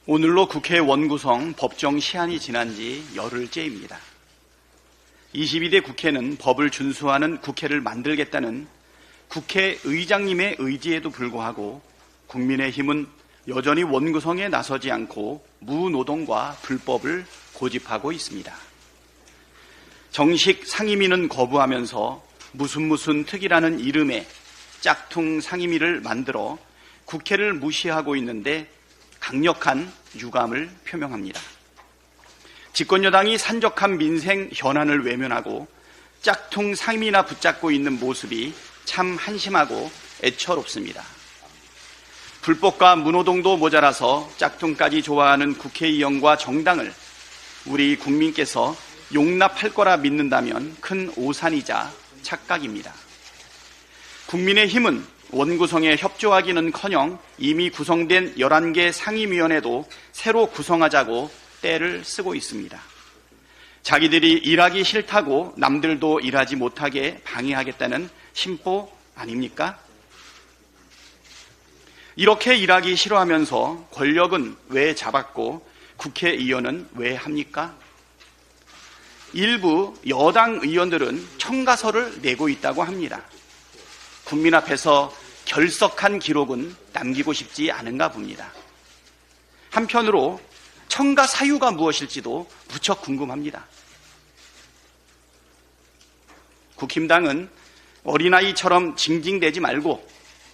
오늘로 국회 원구성 법정 시한이 지난 지 열흘째입니다. 22대 국회는 법을 준수하는 국회를 만들겠다는 국회의장님의 의지에도 불구하고 국민의힘은 여전히 원구성에 나서지 않고 무노동과 불법을 고집하고 있습니다. 정식 상임위는 거부하면서 무슨 특위라는 이름의 짝퉁 상임위를 만들어 국회를 무시하고 있는데 강력한 유감을 표명합니다. 집권여당이 산적한 민생 현안을 외면하고 짝퉁 상임위나 붙잡고 있는 모습이 참 한심하고 애처롭습니다. 불법과 무노동도 모자라서 짝퉁까지 좋아하는 국회의원과 정당을 우리 국민께서 용납할 거라 믿는다면 큰 오산이자 착각입니다. 국민의힘은 원구성에 협조하기는커녕 이미 구성된 11개 상임위원회도 새로 구성하자고 떼를 쓰고 있습니다. 자기들이 일하기 싫다고 남들도 일하지 못하게 방해하겠다는 심보 아닙니까? 이렇게 일하기 싫어하면서 권력은 왜 잡았고 국회의원은 왜 합니까? 일부 여당 의원들은 청가서를 내고 있다고 합니다. 국민 앞에서 결석한 기록은 남기고 싶지 않은가 봅니다. 한편으로 청가 사유가 무엇일지도 무척 궁금합니다. 국힘당은 어린아이처럼 징징대지 말고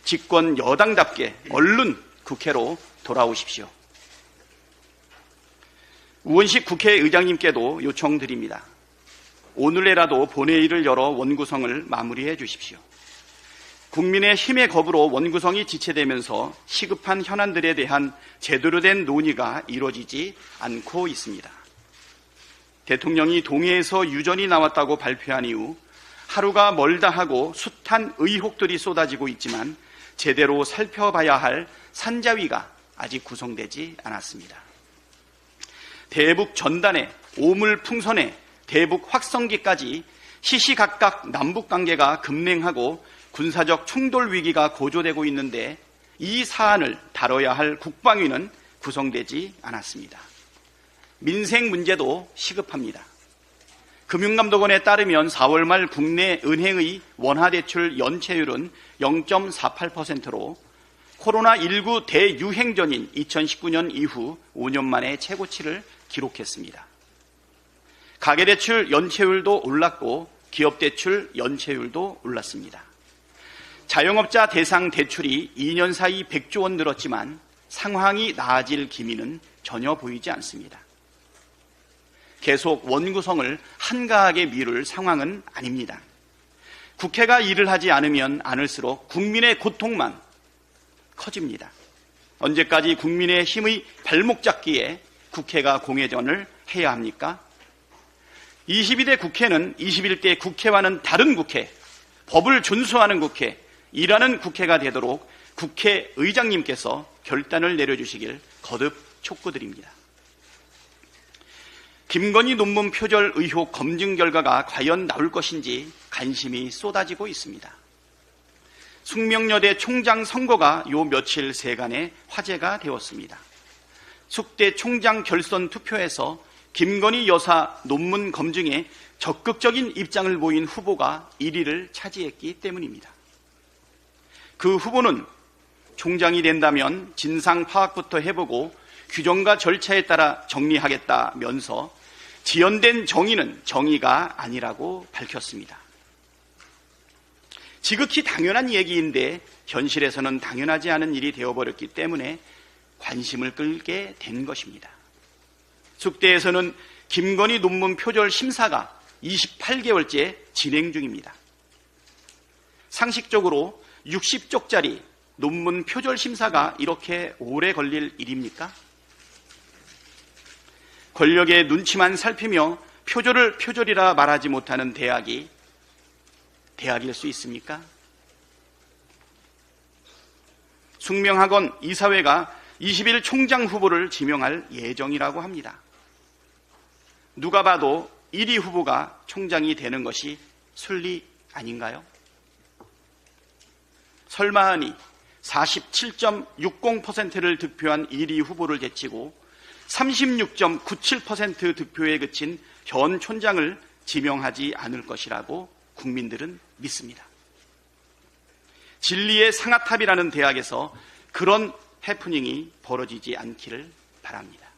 집권 여당답게 얼른 국회로 돌아오십시오. 우원식 국회의장님께도 요청드립니다. 오늘내라도 본회의를 열어 원구성을 마무리해 주십시오. 국민의 힘의 겁으로 원구성이 지체되면서 시급한 현안들에 대한 제대로 된 논의가 이루어지지 않고 있습니다. 대통령이 동해에서 유전이 나왔다고 발표한 이후 하루가 멀다 하고 숱한 의혹들이 쏟아지고 있지만 제대로 살펴봐야 할 산자위가 아직 구성되지 않았습니다. 대북 전단에 오물풍선에 대북 확성기까지 시시각각 남북관계가 급냉하고 군사적 충돌 위기가 고조되고 있는데 이 사안을 다뤄야 할 국방위는 구성되지 않았습니다. 민생 문제도 시급합니다. 금융감독원에 따르면 4월 말 국내 은행의 원화대출 연체율은 0.48%로 코로나19 대유행 전인 2019년 이후 5년 만에 최고치를 기록했습니다. 가계대출 연체율도 올랐고 기업대출 연체율도 올랐습니다. 자영업자 대상 대출이 2년 사이 100조 원 늘었지만 상황이 나아질 기미는 전혀 보이지 않습니다. 계속 원구성을 한가하게 미룰 상황은 아닙니다. 국회가 일을 하지 않으면 않을수록 국민의 고통만 커집니다. 언제까지 국민의 힘의 발목 잡기에 국회가 공회전을 해야 합니까? 22대 국회는 21대 국회와는 다른 국회, 법을 준수하는 국회, 일하는 국회가 되도록 국회의장님께서 결단을 내려주시길 거듭 촉구드립니다. 김건희 논문 표절 의혹 검증 결과가 과연 나올 것인지 관심이 쏟아지고 있습니다. 숙명여대 총장 선거가 요 며칠 세간에 화제가 되었습니다. 숙대 총장 결선 투표에서 김건희 여사 논문 검증에 적극적인 입장을 보인 후보가 1위를 차지했기 때문입니다. 그 후보는 총장이 된다면 진상 파악부터 해보고 규정과 절차에 따라 정리하겠다면서 지연된 정의는 정의가 아니라고 밝혔습니다. 지극히 당연한 얘기인데 현실에서는 당연하지 않은 일이 되어버렸기 때문에 관심을 끌게 된 것입니다. 숙대에서는 김건희 논문 표절 심사가 28개월째 진행 중입니다. 상식적으로 60쪽짜리 논문 표절 심사가 이렇게 오래 걸릴 일입니까? 권력의 눈치만 살피며 표절을 표절이라 말하지 못하는 대학이 대학일 수 있습니까? 숙명학원 이사회가 20일 총장 후보를 지명할 예정이라고 합니다. 누가 봐도 1위 후보가 총장이 되는 것이 순리 아닌가요? 설마하니 47.60%를 득표한 1위 후보를 제치고 36.97% 득표에 그친 현 촌장을 지명하지 않을 것이라고 국민들은 믿습니다. 진리의 상아탑이라는 대학에서 그런 해프닝이 벌어지지 않기를 바랍니다.